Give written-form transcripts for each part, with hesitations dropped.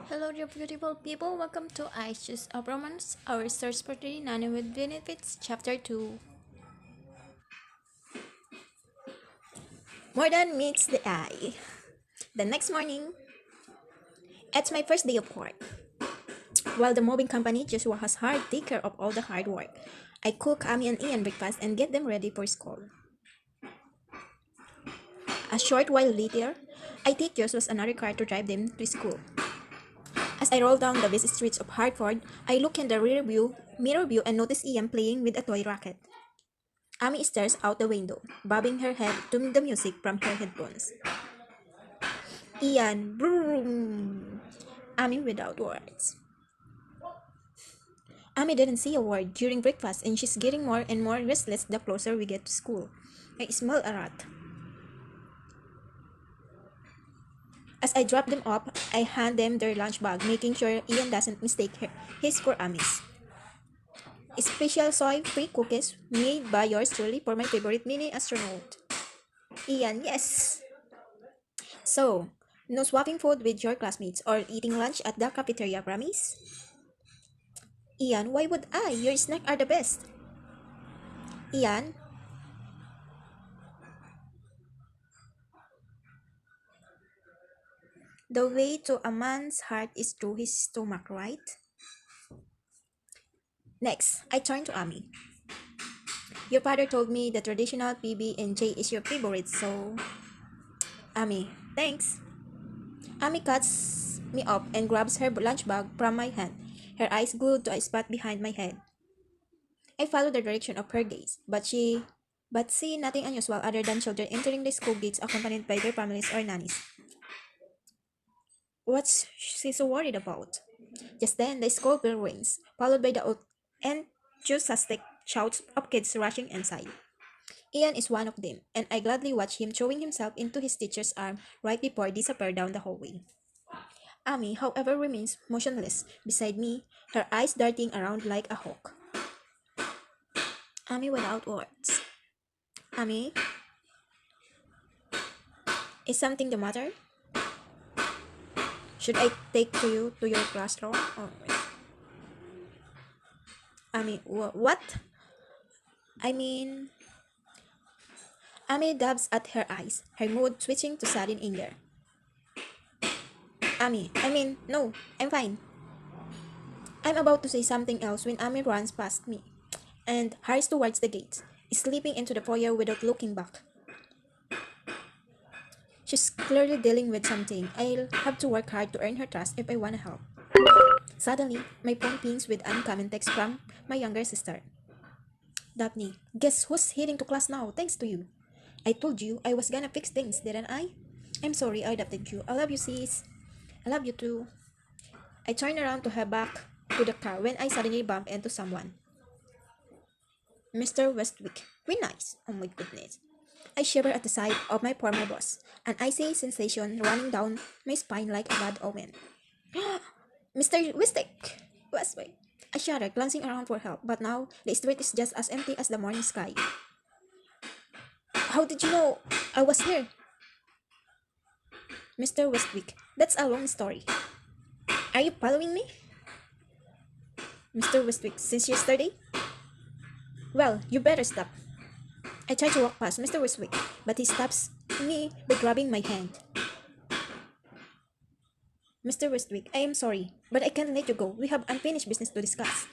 Hello, dear beautiful people. Welcome to I Choose a Romance, our search for the nanny with benefits, chapter 2. More than meets the eye. The next morning, it's my first day of work. While the moving company Joshua has hard take care of all the hard work, I cook Amy and Ian breakfast and get them ready for school. A short while later, I take Joshua's another car to drive them to school. As I roll down the busy streets of Hartford, I look in the mirror view and notice Ian playing with a toy rocket. Amy stares out the window, bobbing her head to the music from her headphones. Ian, broom! Amy without words. Amy didn't say a word during breakfast and she's getting more and more restless the closer we get to school. I smell a rat. As I drop them off, I hand them their lunch bag, making sure Ian doesn't mistake his for Amy's. Special soy-free cookies made by yours truly for my favorite mini astronaut. Ian, yes! So, no swapping food with your classmates or eating lunch at the cafeteria, promise? Ian, why would I? Your snacks are the best. Ian, the way to a man's heart is through his stomach, right? Next, I turn to Ami. Your father told me the traditional PB&J is your favorite, so... Ami, thanks. Ami cuts me up and grabs her lunch bag from my hand, her eyes glued to a spot behind my head. I follow the direction of her gaze, but see nothing unusual other than children entering the school gates accompanied by their families or nannies. What's she so worried about? Just then, the school bell rings, followed by the enthusiastic shouts of kids rushing inside. Ian is one of them, and I gladly watch him throwing himself into his teacher's arm right before I disappear down the hallway. Amy, however, remains motionless beside me, her eyes darting around like a hawk. Amy without words. Amy, is something the matter? Should I take you to your classroom? Oh, Amy, what? I mean, Amy dabs at her eyes, her mood switching to sudden anger. No, I'm fine. I'm about to say something else when Amy runs past me and hurries towards the gate, slipping into the foyer without looking back. She's clearly dealing with something. I'll have to work hard to earn her trust if I want to help. Suddenly, my phone pings with uncommon text from my younger sister. Daphne, guess who's heading to class now, thanks to you. I told you I was gonna fix things, didn't I? I'm sorry I adopted you. I love you, sis. I love you too. I turned around to head back to the car when I suddenly bumped into someone. Mr. Westwick. Very nice. Oh my goodness. I shiver at the sight of my former boss, an icy sensation running down my spine like a bad omen. Mr. Westwick. I shuddered, glancing around for help, but now the street is just as empty as the morning sky. How did you know I was here? Mr. Westwick, that's a long story. Are you following me? Mr. Westwick, since yesterday? Well, you better stop. I try to walk past Mr. Westwick, but he stops me by grabbing my hand. Mr. Westwick, I am sorry, but I can't let you go. We have unfinished business to discuss.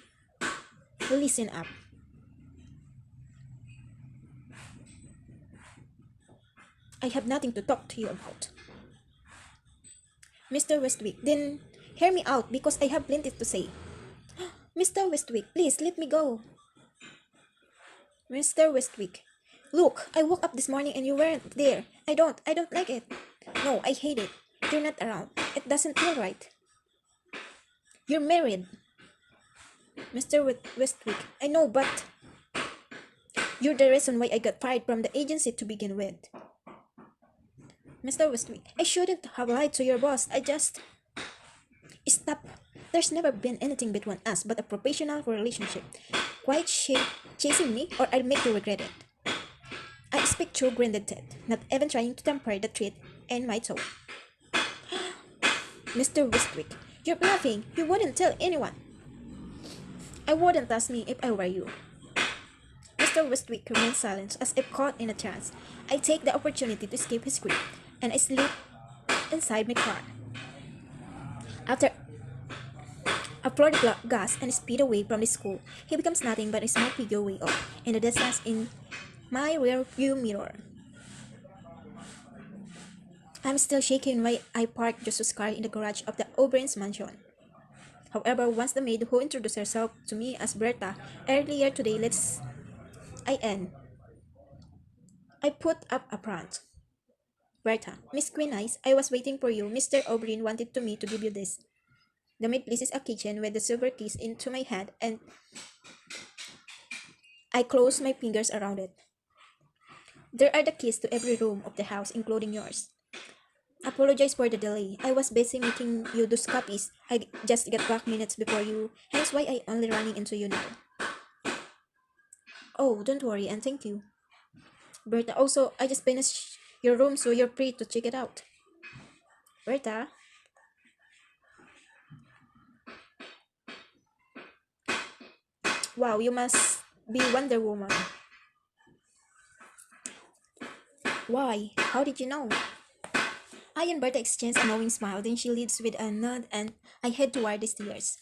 Listen up. I have nothing to talk to you about. Mr. Westwick, then hear me out because I have plenty to say. Mr. Westwick, please let me go. Mr. Westwick, look, I woke up this morning and you weren't there. I don't like it. No, I hate it. You're not around. It doesn't feel right. You're married. Mr. Westwick, I know, but you're the reason why I got fired from the agency to begin with. Mr. Westwick, I shouldn't have lied to your boss. I just... Stop. There's never been anything between us but a professional relationship. Quite chasing me or I'll make you regret it. I speak through grinded teeth, not even trying to temper the truth in my tone. Mr. Westwick, You're bluffing. You wouldn't tell anyone. I wouldn't ask me if I were you. Mr. Westwick remained silent as if caught in a trance. I take the opportunity to escape his grip, and I slip inside my car. After I floor the gas and speed away from the school. He becomes nothing but a small figure way off in the distance in my rear view mirror. I'm still shaking when I park Josu's car in the garage of the O'Brien's mansion. However, once the maid who introduced herself to me as Berta earlier today lets I in, I put up a front. Berta, Miss Queen Eyes, I was waiting for you. Mr. O'Brien wanted to me to give you this. The maid places a keychain with the silver keys into my hand and I close my fingers around it. There are the keys to every room of the house, including yours. Apologize for the delay. I was busy making you those copies. I just got back minutes before you, hence why I only running into you now. Oh, don't worry and thank you. Berta, also, I just finished your room so you're free to check it out. Berta? Wow, you must be Wonder Woman. Why? How did you know? I and Berta exchange a knowing smile, then she leads with a nod and I head toward the stairs.